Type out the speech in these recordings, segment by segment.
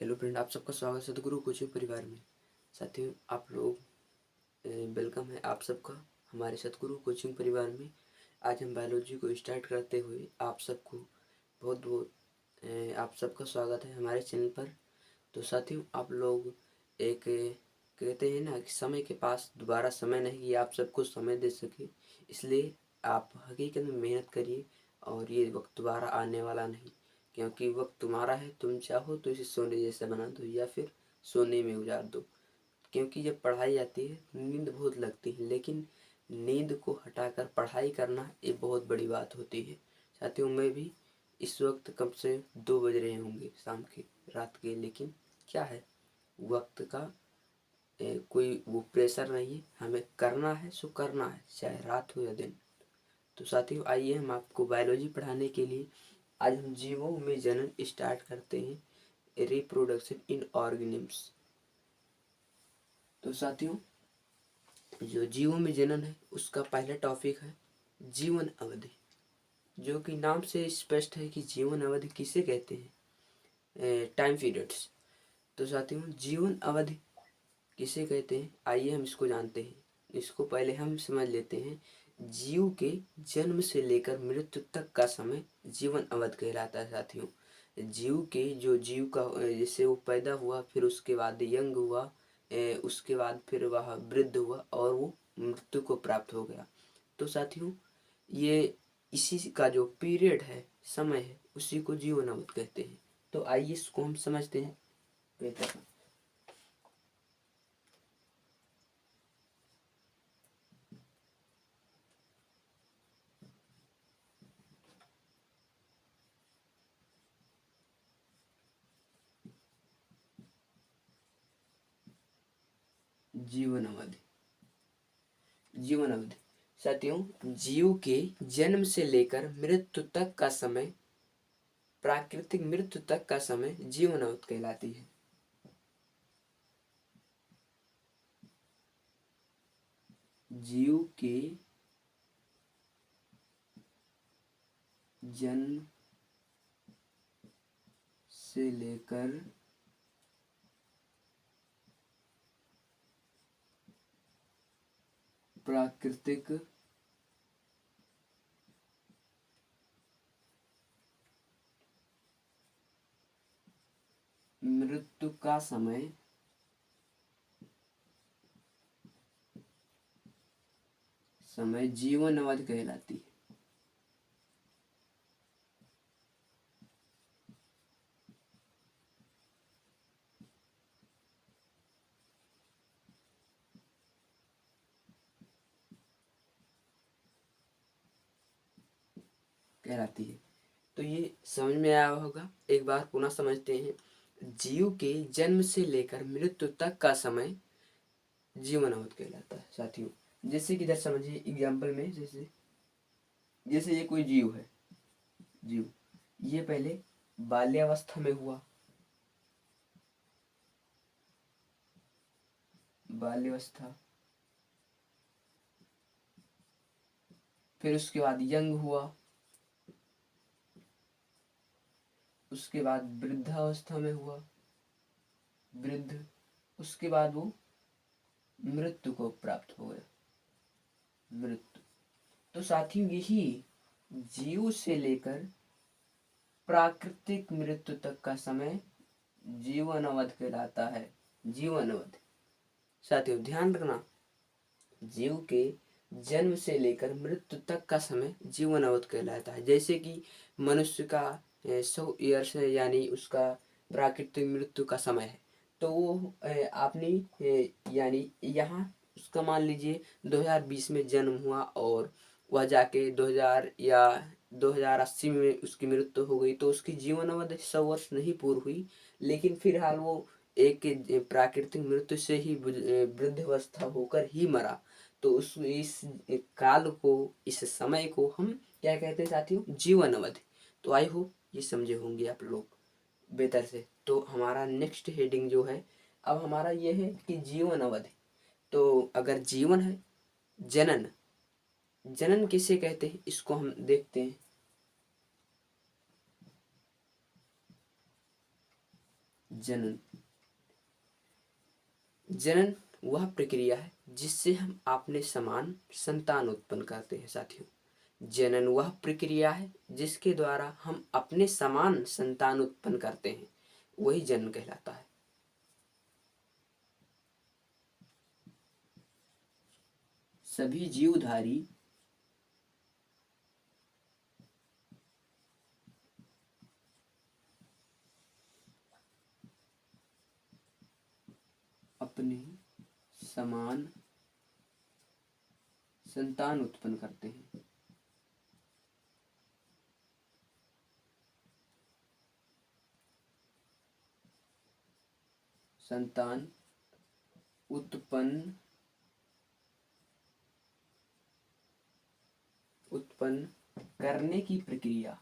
Hello friend, आप सबका स्वागत है सदगुरु कोचिंग परिवार में। साथियों, आप लोग वेलकम है आप सबका हमारे सदगुरु कोचिंग परिवार में। आज हम बायोलॉजी को स्टार्ट करते हुए आप सबको बहुत बहुत आप सबका स्वागत है हमारे चैनल पर। तो साथियों, आप लोग एक कहते हैं ना कि समय के पास दोबारा समय नहीं कि आप सबको समय दे सके, इसलिए आप हकीकत में मेहनत करिए और ये वक्त दोबारा आने वाला नहीं, क्योंकि वक्त तुम्हारा है। तुम चाहो तो इसे सोने जैसा बना दो या फिर सोने में उजाड़ दो। क्योंकि जब पढ़ाई आती है नींद बहुत लगती है, लेकिन नींद को हटाकर पढ़ाई करना ये बहुत बड़ी बात होती है। साथियों, मैं भी इस वक्त कब से 2 बज रहे होंगे शाम के, रात के, लेकिन क्या है, वक्त का कोई वो प्रेशर नहीं है। हमें करना है सो करना है, चाहे रात हो या दिन। तो साथियों, आइए हम आपको बायोलॉजी पढ़ाने के लिए आज हम जीवों में जनन स्टार्ट करते हैं, रिप्रोडक्शन इन ऑर्गेनिम्स। तो साथियों, जो जीवों में जनन है उसका पहला टॉपिक है जीवन अवधि, जो कि नाम से स्पष्ट है कि जीवन अवधि किसे कहते हैं, टाइम पीरियड्स। तो साथियों, जीवन अवधि किसे कहते हैं, आइए हम इसको जानते हैं। इसको पहले हम समझ लेते हैं। जीव के जन्म से लेकर मृत्यु तक का समय जीवन अवधि कहलाता है। साथियों, जीव के जो जीव का जैसे वो पैदा हुआ, फिर उसके बाद यंग हुआ, उसके बाद फिर वह वृद्ध हुआ और वो मृत्यु को प्राप्त हो गया। तो साथियों, ये इसी का जो पीरियड है, समय है, उसी को जीवन अवधि कहते हैं। तो आइए इसको हम समझते हैं बेहतर। जीवन अवधि, जीवन अवधि साथियों, जीव के जन्म से लेकर मृत्यु तक का समय, प्राकृतिक मृत्यु तक का समय जीवन अवधि कहलाती है। जीव के जन्म से लेकर प्राकृतिक मृत्यु का समय जीवन अवधि कहलाती है। तो ये समझ में आया होगा। एक बार पुनः समझते हैं। जीव के जन्म से लेकर मृत्यु तक का समय जीवन अवधि कहलाता है। साथियों, जैसे कि इधर समझिए एग्जाम्पल में, जैसे जैसे ये कोई जीव है, जीव ये पहले बाल्यावस्था में हुआ, बाल्यावस्था, फिर उसके बाद यंग हुआ, उसके बाद वृद्धावस्था में हुआ, वृद्ध, उसके बाद वो मृत्यु को प्राप्त हो गया, मृत्यु। तो साथियों, यही जीव से लेकर प्राकृतिक मृत्यु तक का समय जीवन अवधि कहलाता है, जीवन अवधि। साथियों, ध्यान रखना, जीव के जन्म से लेकर मृत्यु तक का समय जीवन अवधि कहलाता है। जैसे कि मनुष्य का 100 ईयर्स है, यानी उसका प्राकृतिक मृत्यु का समय है। तो वो आपने यानी यहाँ उसका मान लीजिए 2020 में जन्म हुआ और वह जाके 2000 या 2080 में उसकी मृत्यु हो गई, तो उसकी जीवन अवधि 100 वर्ष नहीं पूरी हुई, लेकिन फिलहाल वो एक प्राकृतिक मृत्यु से ही वृद्धावस्था होकर ही मरा। तो उस इस काल को, इस समय को हम क्या कहते हैं साथियों, जीवन अवधि। तो आई होप ये समझे होंगे आप लोग बेहतर से। तो हमारा नेक्स्ट हेडिंग जो है अब हमारा ये है कि जीवन अवधि। तो अगर जीवन है, जनन, जनन किसे कहते हैं इसको हम देखते हैं। जनन। जनन वह प्रक्रिया है जिससे हम अपने समान संतान उत्पन्न करते हैं साथियों। जनन वह प्रक्रिया है जिसके द्वारा हम अपने समान संतान उत्पन्न करते हैं, वही जनन कहलाता है। सभी जीवधारी अपने समान संतान उत्पन्न करते हैं। संतान उत्पन्न करने की प्रक्रिया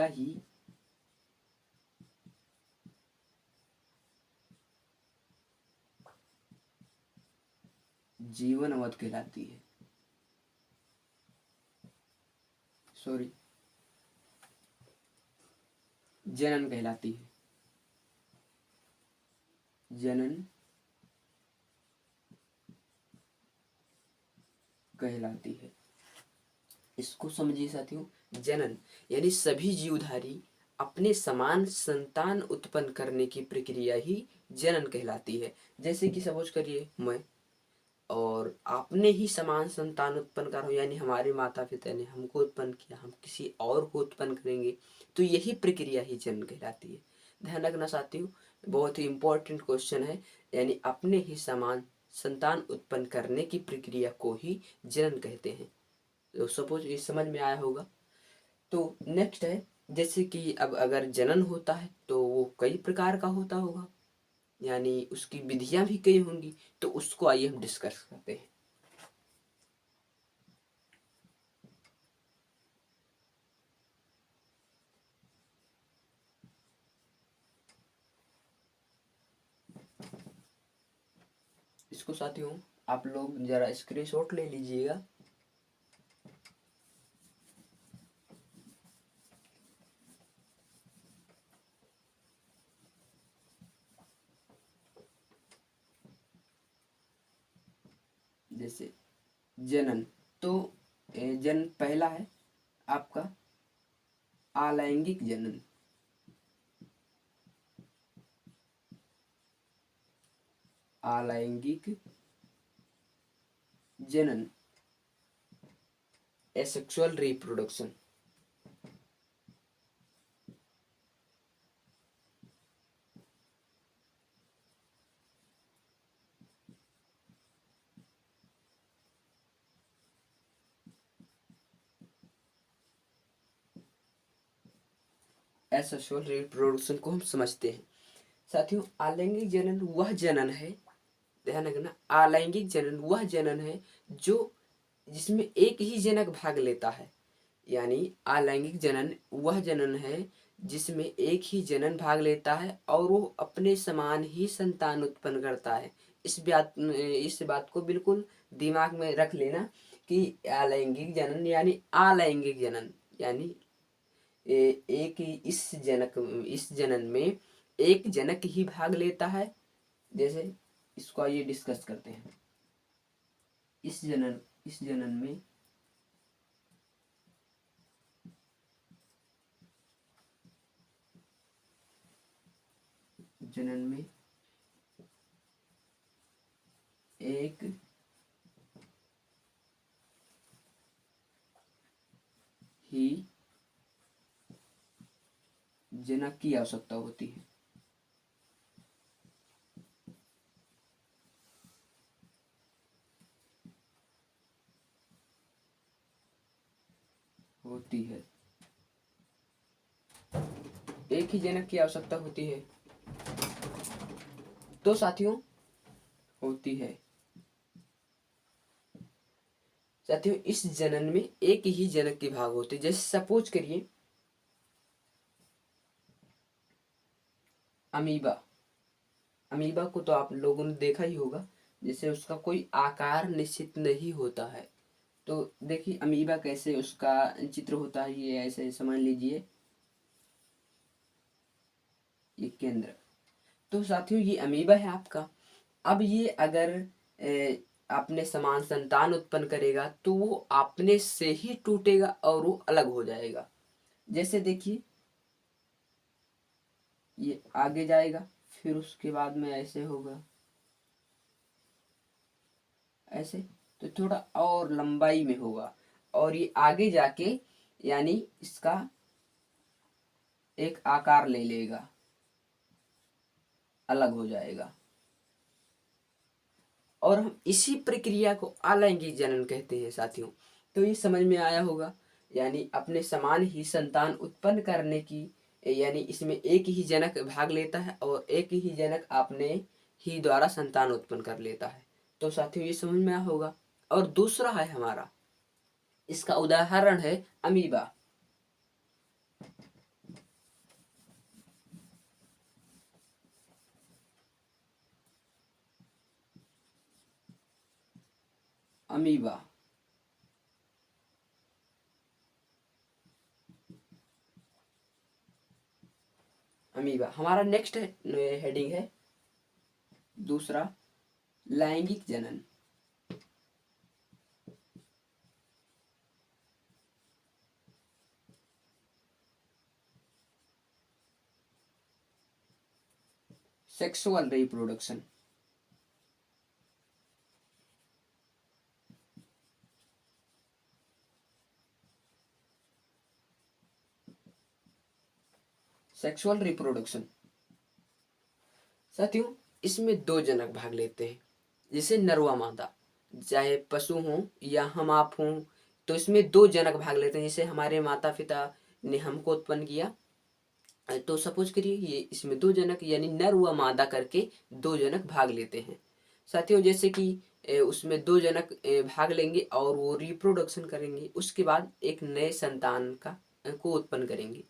ही जीवन अवध कहलाती है। जनन कहलाती है। जनन कहलाती है। इसको समझिए साथियों। जनन यानी सभी जीवधारी अपने समान संतान उत्पन्न करने की प्रक्रिया ही जनन कहलाती है। जैसे कि सपोज करिए मैं और आपने ही समान संतान उत्पन्न करा, यानी हमारे माता पिता ने हमको उत्पन्न किया, हम किसी और को उत्पन्न करेंगे, तो यही प्रक्रिया ही जनन कहलाती है। ध्यान रखना साथियों, बहुत ही इंपॉर्टेंट क्वेश्चन है। यानी अपने ही समान संतान उत्पन्न करने की प्रक्रिया को ही जनन कहते हैं। तो सपोज ये समझ में आया होगा। तो नेक्स्ट है, जैसे कि अब अगर जनन होता है तो वो कई प्रकार का होता होगा, यानी उसकी विधियां भी कई होंगी, तो उसको आइए हम डिस्कस करते हैं। इसको साथियों आप लोग जरा स्क्रीनशॉट ले लीजिएगा। जैसे जनन, तो जन्म पहला है आपका अलैंगिक जनन। अलैंगिक जनन, एसेक्सुअल रिप्रोडक्शन। एसेक्सुअल रिप्रोडक्शन को हम समझते हैं साथियों। अलैंगिक जनन वह जनन है, ध्यान रखना, अलैंगिक जनन वह जनन है जो जिसमें एक ही जनक भाग लेता है। यानी अलैंगिक जनन वह जनन है जिसमें एक ही जनन भाग लेता है और वो अपने समान ही संतान उत्पन्न करता है। इस बात को बिल्कुल दिमाग में रख लेना कि अलैंगिक जनन यानी अलैंगिक जनन यानी एक ही इस जनन में एक जनक ही भाग लेता है। जैसे इसको आइए डिस्कस करते हैं। इस जनन में एक ही जनक की आवश्यकता होती है। एक ही जनक की आवश्यकता होती है। तो साथियों होती है साथियों, इस जनन में एक ही जनक के भाग होते हैं। जैसे सपोज करिए अमीबा को तो आप लोगों ने देखा ही होगा। जैसे उसका कोई आकार निश्चित नहीं होता है, तो देखिए अमीबा कैसे उसका चित्र होता है, ये ऐसे समझ लीजिए, ये केंद्र। तो साथियों ये अमीबा है आपका। अब ये अगर अपने समान संतान उत्पन्न करेगा तो वो अपने से ही टूटेगा और वो अलग हो जाएगा। जैसे देखिए ये आगे जाएगा, फिर उसके बाद में ऐसे होगा, ऐसे, तो थोड़ा और लंबाई में होगा, और ये आगे जाके यानी इसका एक आकार ले लेगा, अलग हो जाएगा। और हम इसी प्रक्रिया को अलैंगिक जनन कहते हैं साथियों। तो ये समझ में आया होगा, यानी अपने समान ही संतान उत्पन्न करने की, यानी इसमें एक ही जनक भाग लेता है और एक ही जनक अपने ही द्वारा संतान उत्पन्न कर लेता है। तो साथियों ये समझ में आया होगा। और दूसरा है हमारा, इसका उदाहरण है अमीबा। अमीबा अमीबा हमारा नेक्स्ट हेडिंग है दूसरा, लैंगिक जनन। Sexual reproduction. सेक्सुअल रिप्रोडक्शन साथियों, इसमें दो जनक भाग लेते हैं, जैसे नर व मादा, चाहे पशु हों या हम आप हों, तो इसमें दो जनक भाग लेते हैं। जैसे हमारे माता पिता ने हमको उत्पन्न किया, तो सपोज करिए ये इसमें दो जनक यानी नर व मादा करके दो जनक भाग लेते हैं साथियों। जैसे कि उसमें दो जनक भाग लेंगे और वो रिप्रोडक्शन करेंगे, उसके बाद एक नए संतान का को उत्पन्न करेंगे।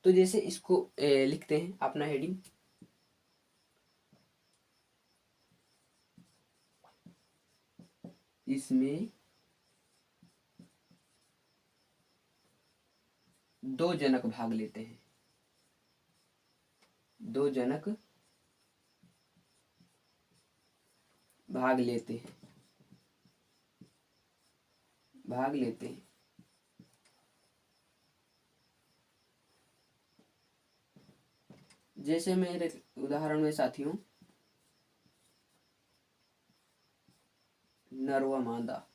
तो जैसे इसको लिखते हैं अपना हेडिंग, इसमें दो जनक भाग लेते हैं, दो जनक भाग लेते हैं, भाग लेते हैं। जैसे मेरे उदाहरण में साथियों नर व मादा,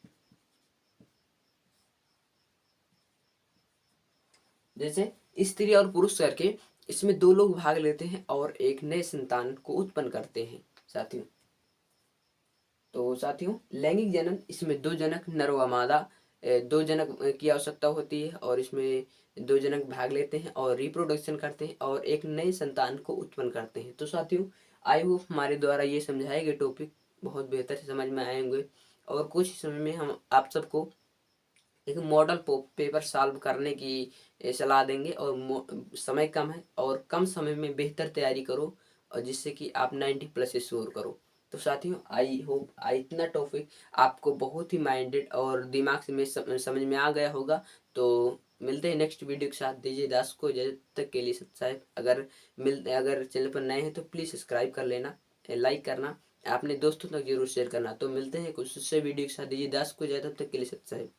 जैसे स्त्री और पुरुष करके इसमें दो लोग भाग लेते हैं और एक नए संतान को उत्पन्न करते हैं साथियों। तो साथियों लैंगिक जनन, इसमें दो जनक नर व मादा, दो जनक की आवश्यकता होती है और इसमें दो जनक भाग लेते हैं और रिप्रोडक्शन करते हैं और एक नए संतान को उत्पन्न करते हैं। तो साथियों आई होप हमारे द्वारा ये समझाए गए टॉपिक बहुत बेहतर से समझ में आएंगे और कुछ समय में हम आप सबको एक मॉडल पेपर सॉल्व करने की सलाह देंगे। और समय कम है और कम समय में बेहतर तैयारी करो और जिससे कि आप 90+ स्कोर करो। तो साथियों आई होप इतना टॉपिक आपको बहुत ही माइंडेड और दिमाग से में समझ में आ गया होगा। तो मिलते हैं नेक्स्ट वीडियो के साथ, दीजिए दास को जब तक के लिए सब्सक्राइब, अगर चैनल पर नए हैं तो प्लीज़ सब्सक्राइब कर लेना, लाइक करना, अपने दोस्तों तक जरूर शेयर करना। तो मिलते हैं कुछ दूसरे वीडियो के साथ, दीजिए दास को जब तक के लिए सब्सक्राइब।